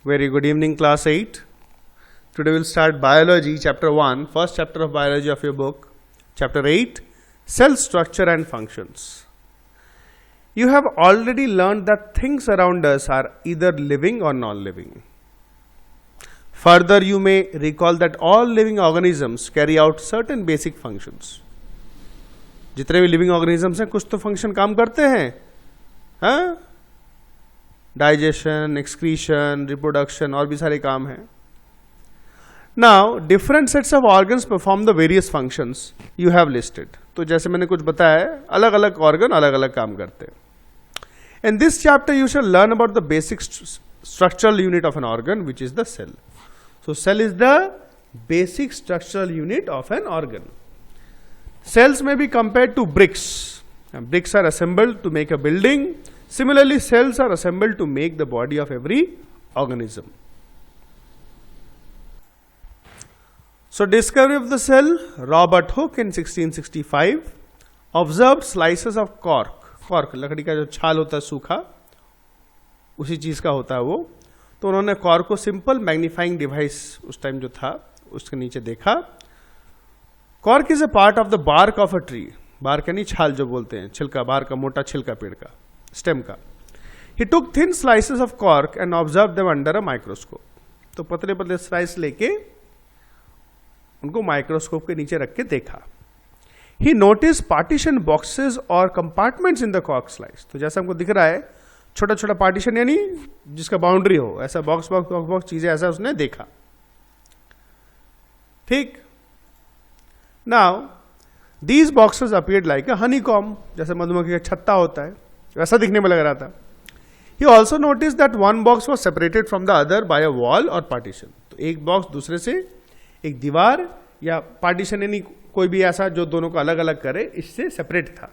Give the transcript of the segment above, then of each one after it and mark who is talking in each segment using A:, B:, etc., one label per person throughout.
A: Very good evening, class 8. Today we'll start biology, chapter 1, first chapter of biology of your book, chapter 8, cell structure and functions. You have already learned that things around us are either living or non-living. Further, you may recall that all living organisms carry out certain basic functions. जितने भी living organisms हैं कुछ तो function काम करते हैं, हाँ? Digestion, excretion, reproduction और भी सारे काम हैं. Now different sets of organs perform the various functions you have listed. तो जैसे मैंने कुछ बताया, अलग अलग ऑर्गन अलग अलग काम करते हैं. In this chapter you shall learn about the basic structural unit of an organ which is the cell. So cell is the basic structural unit of an organ. Cells may be compared to bricks. And bricks are assembled to make a building. Similarly, cells are assembled to make the body of every organism. So, discovery of the cell, Robert Hooke in 1665 observed slices of cork. Cork, लकड़ी का जो छाल होता है सूखा, उसी चीज का होता है वो. तो उन्होंने कॉर्क को सिंपल मैग्नीफाइंग डिवाइस उस टाइम जो था उसके नीचे देखा. Cork is a part of the bark of a tree. Bark यानी छाल जो बोलते हैं, छिलका, बार का मोटा छिलका पेड़ का, स्टेम का. He took thin slices of cork and observe them under a microscope. तो पतले पतले स्लाइस लेके उनको माइक्रोस्कोप के नीचे रख के देखा. ही नोटिस पार्टीशन बॉक्सेस और compartments in the cork slice. तो जैसा हमको दिख रहा है, छोटा छोटा पार्टीशन यानी जिसका बाउंड्री हो, ऐसा बॉक्स बॉक्स बॉक्स बॉक्स चीजें, ऐसा उसने देखा. ठीक. Now, these boxes appeared like a honeycomb, जैसे मधुमक्खी का छत्ता होता है, वैसा दिखने में लग रहा था. He also noticed that one box was separated from the other by a wall or partition. तो एक बॉक्स दूसरे से एक दीवार या पार्टीशन यानी कोई भी ऐसा जो दोनों को अलग अलग करे, इससे सेपरेट था.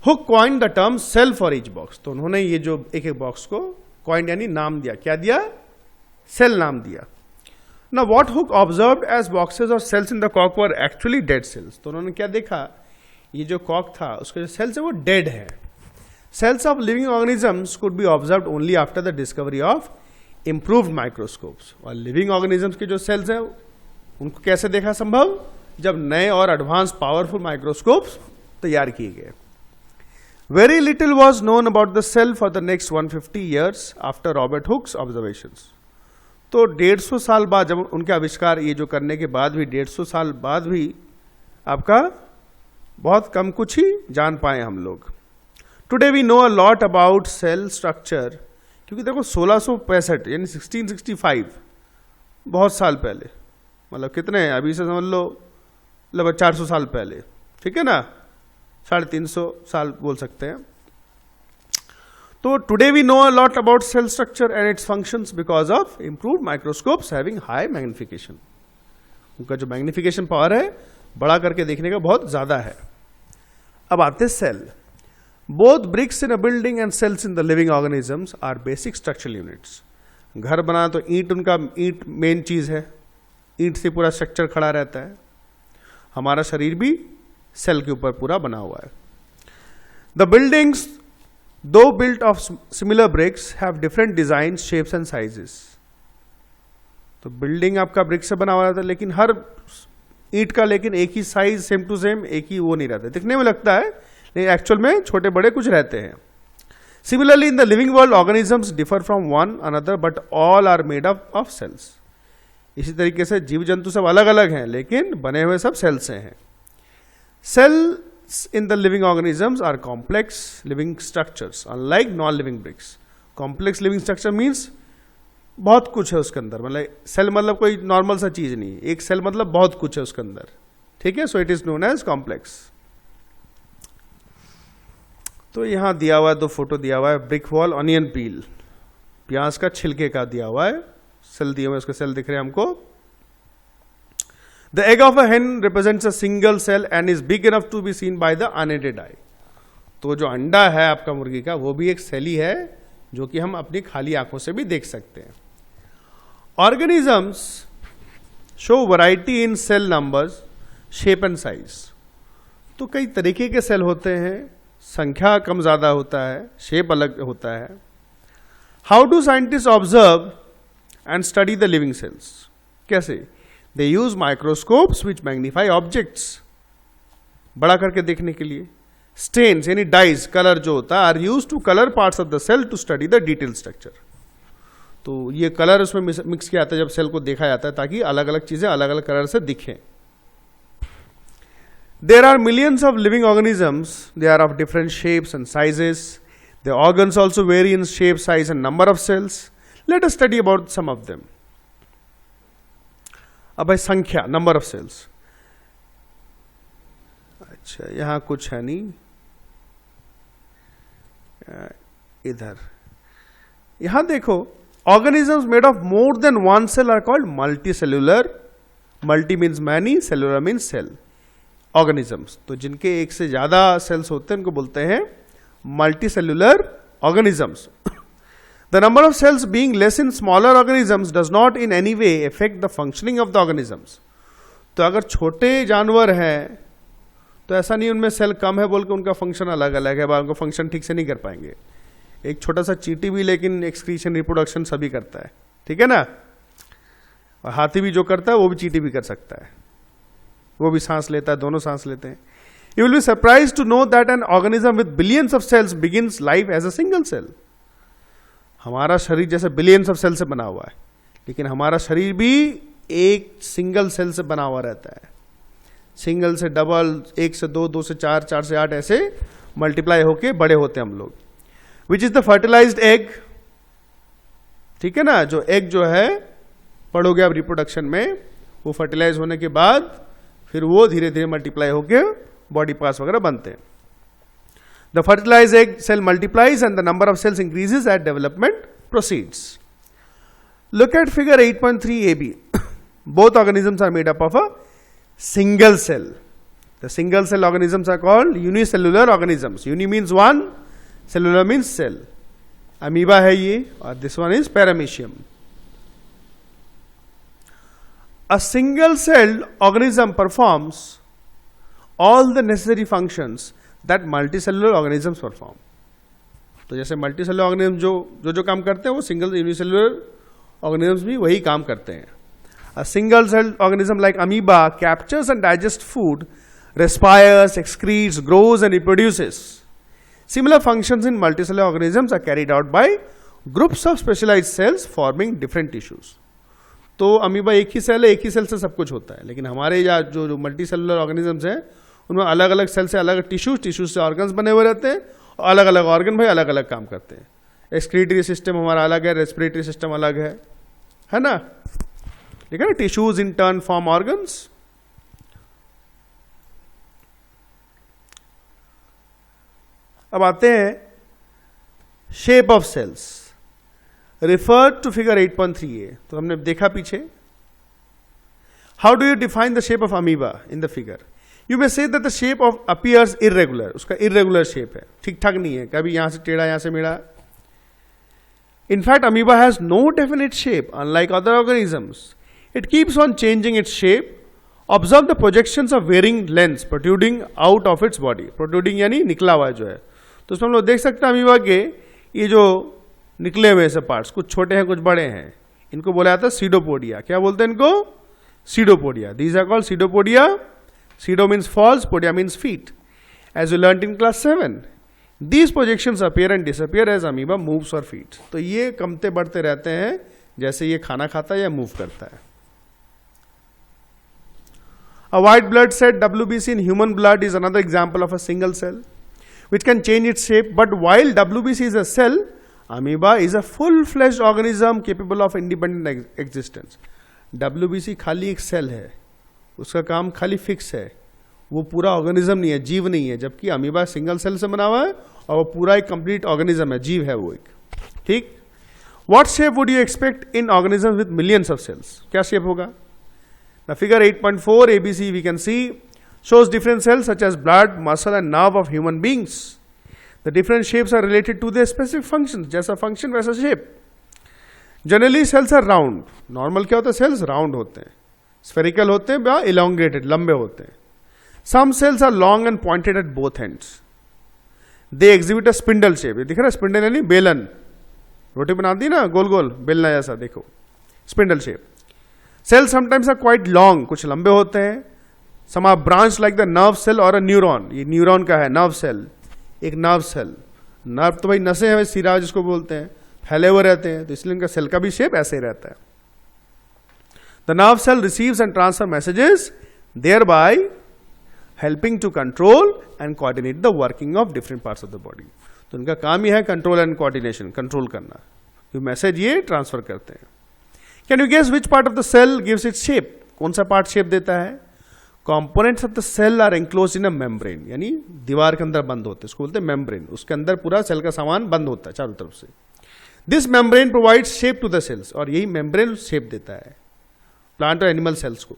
A: Hooke coined the term cell for each box. तो उन्होंने ये जो एक एक बॉक्स को coined यानी नाम दिया. क्या दिया? सेल नाम दिया. Now what Hooke observed as boxes or cells in the cork were actually dead cells. तो उन्होंने क्या देखा, ये जो कॉर्क था उसके जो सेल्स है वो डेड है. Cells of living organisms could be observed only after the discovery of improved microscopes. और लिविंग ऑर्गेनिजम्स के जो सेल्स हैं उनको कैसे देखा संभव, जब नए और एडवांस पावरफुल माइक्रोस्कोप्स तैयार किए गए. Very little was known about the cell for the next 150 years after Robert Hooke's observations. तो 150 साल बाद, जब उनके आविष्कार ये जो करने के बाद भी 150 साल बाद भी आपका बहुत कम कुछ ही जान पाए हम लोग. Today we know a lot about cell structure. क्योंकि देखो 1665 यानी 1665 बहुत साल पहले, मतलब कितने हैं अभी से समझ लो, लगभग 400 साल पहले, ठीक है ना, 350 साल बोल सकते हैं. तो today we know a lot about cell structure and its functions because of improved microscopes having high magnification. उनका जो मैग्निफिकेशन पावर है बड़ा करके देखने का बहुत ज्यादा है. अब आते cell. Both bricks in a building and cells in the living organisms are basic structural units. घर बना तो ईंट, उनका ईंट मेन चीज है, ईंट से पूरा स्ट्रक्चर खड़ा रहता है. हमारा शरीर भी सेल के ऊपर पूरा बना हुआ है. The buildings though built of similar bricks have different designs, shapes and sizes. तो बिल्डिंग आपका ब्रिक से बना हुआ रहता है, लेकिन हर ईंट का लेकिन एक ही साइज, सेम टू सेम, एक ही वो नहीं रहता. दिखने में लगता है लेकिन एक्चुअल में छोटे बड़े कुछ रहते हैं. Similarly, in the living world, organisms differ from one another, but all are made up of cells. इसी तरीके से जीव जंतु सब अलग अलग हैं, लेकिन बने हुए सब सेल से हैं. Cell in the living organisms are complex living structures unlike non-living bricks. Complex living structure means बहुत कुछ है उसके अंदर, मतलब सेल मतलब कोई नॉर्मल सा चीज नहीं, एक सेल मतलब बहुत कुछ है उसके अंदर, ठीक है. So it is known as complex. तो यहां दिया हुआ है, दो फोटो दिया हुआ है. ब्रिक वॉल, ऑनियन पील, प्याज का छिलके का दिया हुआ है. सेल दिए हुए, उसके सेल दिख रहे हैं हमको. The egg of a hen represents a single cell and is big enough to be seen by the unaided eye. तो जो अंडा है आपका मुर्गी का, वो भी एक सेल ही है जो कि हम अपनी खाली आंखों से भी देख सकते हैं. Organisms show variety in cell numbers, shape and size. तो कई तरीके के सेल होते हैं, संख्या कम ज्यादा होता है, शेप अलग होता है. How do scientist observe and study the living cells? कैसे? दे यूज माइक्रोस्कोप्स विच मैग्नीफाई ऑब्जेक्ट्स, बड़ा करके देखने के लिए. स्टेन्स यानी डाइज, कलर जो होता है, are use to colour parts of the cell to study the detail structure. तो ये कलर उसमें मिक्स किया जाता है जब सेल को देखा जाता है, ताकि अलग अलग चीजें अलग अलग कलर से दिखें. There are millions of living organisms. They are of different shapes and sizes. The organs also vary in shape, size and number of cells. Let us study about some of them. अब है संख्या, number of cells. अच्छा, यहाँ कुछ है नहीं, इधर यहाँ देखो, organisms made of more than one cell are called multicellular. Multi means many, cellular means cell. Organisms, तो जिनके एक से ज्यादा सेल्स होते हैं उनको बोलते हैं multi cellular organisms. The number of sales being less in smaller organisms does not in any way affect the functioning of the organisms. तो अगर छोटे जानवर हैं तो ऐसा नहीं उनमें सेल कम है बोल के उनका फंक्शन अलग अलग है, उनका फंक्शन ठीक से नहीं कर पाएंगे. एक छोटा सा चींटी भी लेकिन एक्सक्रीशन रिप्रोडक्शन सभी करता है, ठीक है ना. और हाथी भी जो करता है वो भी चींटी भी कर सकता है, वो भी सांस लेता है, दोनों सांस लेते हैं. You will be surprise to know that an organism with billions of cells begins life as a single cell. हमारा शरीर जैसे बिलियंस ऑफ सेल से बना हुआ है, लेकिन हमारा शरीर भी एक सिंगल सेल से बना हुआ रहता है. सिंगल से डबल, 1 से 2, 2 से 4, 4 से 8, ऐसे मल्टीप्लाई होके बड़े होते हैं हम लोग. Which is the fertilised egg, ठीक है ना. जो एग जो है, पढ़ोगे आप रिप्रोडक्शन में, वो फर्टिलाइज होने के बाद फिर वो धीरे धीरे मल्टीप्लाई होके बॉडी पार्ट्स वगैरह बनते हैं. The fertilise egg cell multiplies and the number of cells increases at development proceeds. Look at figure 8.3 AB. Both organisms are made up of a single cell. The single cell organisms are called unicellular organisms. Uni means one, cellular means cell. Amoeba है ये, और this one is paramecium. A single-celled organism performs all the necessary functions that multicellular organisms perform. तो जैसे multicellular organism जो काम करते हैं वो सिंगल यूनिसेलुलर ऑर्गेनिजम्स भी वही काम करते हैं. A single-celled organism like amoeba captures and digests food, respires, excretes, grows and reproduces. Similar functions in multicellular organisms are carried out by groups of specialized cells forming different tissues. तो amoeba एक ही cell है, एक ही cell से सब कुछ होता है, लेकिन हमारे या जो मल्टी सेलुलर ऑर्गेनिजम्स हैं उनमें अलग अलग सेल से अलग टिश्यूज से ऑर्गन्स बने हुए रहते हैं, और अलग अलग ऑर्गन भाई अलग अलग काम करते हैं. एक्सक्रीटरी सिस्टम हमारा अलग है, रेस्पिरेटरी सिस्टम अलग है ना. ठीक है ना. Tissues in turn form organs. अब आते हैं shape of cells. Refer to figure 8.3a. तो हमने देखा पीछे. How do you define the shape of amoeba in the figure? You may say that the shape of appears irregular. उसका irregular shape है, ठीक ठाक नहीं है, कभी यहां से टेढ़ा यहां से मेढ़ा. In fact, amoeba has no definite shape, unlike other organisms. It keeps on changing its shape. Observe the projections of varying lengths protruding out of its body. Protruding यानी निकला हुआ जो है. तो उसमें हम लोग देख सकते हैं अमीबा के ये जो निकले हुए से पार्ट्स, कुछ छोटे हैं कुछ बड़े हैं, इनको बोला जाता है सीडोपोडिया. क्या बोलते हैं इनको? Pseudopodia. These are called pseudopodia. Pseudo means false, podia means feet. As you learn in class 7, these projections appear and disappear as amoeba moves और फीट. तो ये कमते बढ़ते रहते हैं जैसे ये खाना खाता है या मूव करता है. A white blood cell WBC in human blood is another example of a single cell which can change its shape. But while WBC is a cell, amoeba is a full-fledged organism capable of independent existence. WBC खाली एक cell है, उसका काम खाली fix है, वो पूरा organism नहीं है, जीव नहीं है. जबकि अमीबा सिंगल सेल से बना हुआ है और वो पूरा एक कंप्लीट ऑर्गेनिज्म है, जीव है वो एक. ठीक. What shape would you expect in organisms with millions of cells? क्या शेप होगा? The figure 8.4 ABC we can see shows different cells such as blood, muscle and nerve of human beings. The different shapes are related to their specific functions. जैसा function वैसा shape. Generally cells are round. Normal क्या होता है? Cells round होते हैं, spherical होते हैं या elongated, लंबे होते हैं. Some cells are long and pointed at both ends. They exhibit a spindle shape. ये दिख रहा है spindle यानी बेलन, रोटी बना दी ना गोल गोल बेलना जैसा, देखो spindle shape. Cell sometimes are quite long, कुछ लंबे होते हैं। Some are branch like the nerve cell और अ न्यूरॉन, ये न्यूरॉन का है नर्व सेल, एक नर्व सेल। नर्व तो भाई नसें हैं, सिरा जिसको बोलते हैं, फैले हुए रहते हैं, तो इसलिए उनका सेल का भी शेप ऐसे ही रहता है। The nerve cell receives and transfer messages, thereby helping to control and coordinate the working of different parts of the body. तो उनका काम ही है कंट्रोल एंड कोऑर्डिनेशन, कंट्रोल करना। जो मैसेज ये ट्रांसफर करते हैं। Can you guess which part of the cell gives its shape? कौन सा पार्ट शेप देता है? Components of the cell are enclose in a membrane, यानी दीवार के अंदर बंद होते हैं, उसको बोलते हैं मेम्ब्रेन। उसके अंदर पूरा सेल का सामान बंद होता है चारों तरफ से। This membrane provides shape to the cells, और यही मेम्ब्रेन शेप देता है प्लांट और एनिमल सेल्स को।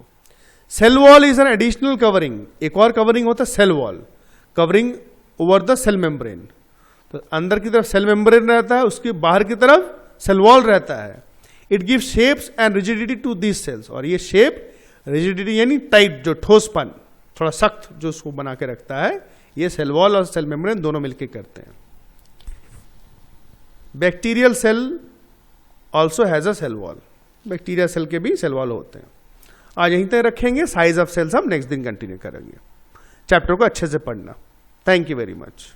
A: Cell wall is an additional covering, एक और कवरिंग होता है cell wall, covering over the cell membrane. तो अंदर की तरफ सेल मेम्ब्रेन रहता है, उसके बाहर की तरफ सेल वॉल रहता है। It gives shapes and rigidity to these cells, और ये शेप रिजिडिटी यानी टाइट, जो ठोसपन, थोड़ा सख्त जो उसको बना के रखता है, ये सेल वॉल और सेल मेम्ब्रेन दोनों मिलकर करते हैं। Bacterial cell also has a cell wall, bacteria cell के भी सेल वॉल होते हैं। आज यहीं तक रखेंगे, साइज ऑफ सेल्स हम नेक्स्ट दिन कंटिन्यू करेंगे। चैप्टर को अच्छे से पढ़ना। Thank you very much.